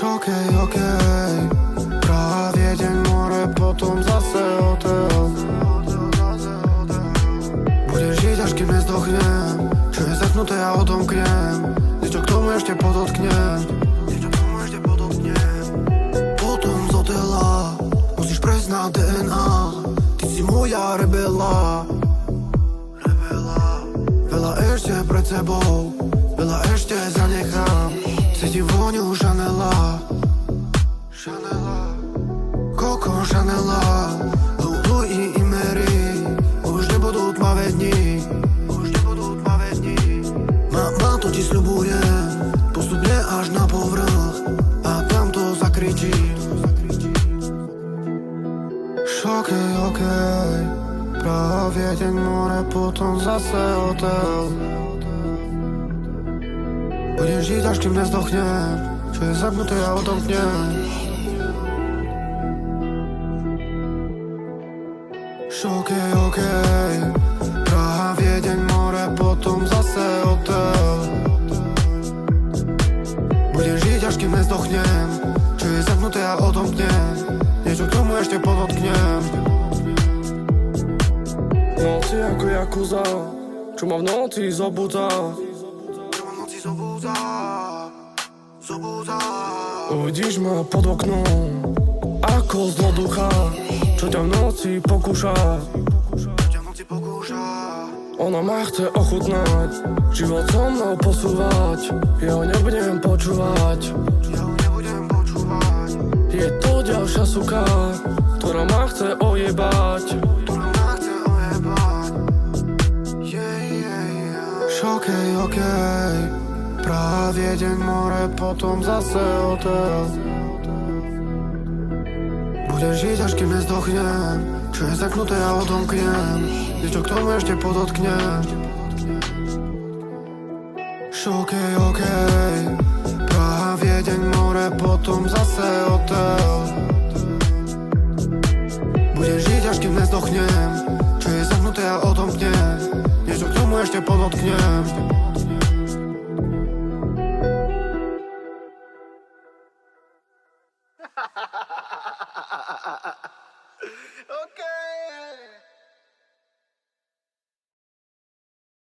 Okej, prawie dzień, more, potom zase hotel. Budeš žiť, až kým nezdochniem. Čo je zapnuté, ja odomknem. Niečo k tomu ešte podotknem. Potom z hotela musíš prejsť na DNA. Ty si moja rebela. Veľa ešte pred sebou, veľa ešte zanechám. Cítim vôňu Chanela, Coco Chanela, Louis i Mary. Už nebudú tmavé dni, Mama, to ti sľubujem, postupne až na povrch a tam to zakričí. Okej, prawie deň, more, potom zase hotel. Budem žiť, až kým nezdochnem. Čo je zapnuté, ja odomknem. Okej, Praha, Viedeň, more, potom zase hotel. Budem žiť, až kým nezdochnem. Čo je zapnuté, ja odomknem. Niečo k tomu ešte podotknem. Noci ako Yakuza, čo ma v noci zobudza. Uvidíš ma pod oknom, ako zloducha, čo ťa v noci pokúša. Ona ma chce ochutnať, život so mnou posúvať. Ja ho nebudem počúvať. Je to ďalšia suka, ktorá ma chce ojebať. Okej, prawie deň, more, potom zase hotel. Budem žiť, až kým nezdochnem. Čo je zaknuté, ja odomknem. Niečo k tomu ešte podotknem. Okej, Praha, Viedeň, more, potom zase hotel. Budem žiť, až kým nezdochnem. Čo je zaknuté, ja odomknem. Niečo k tomu ešte podotknem.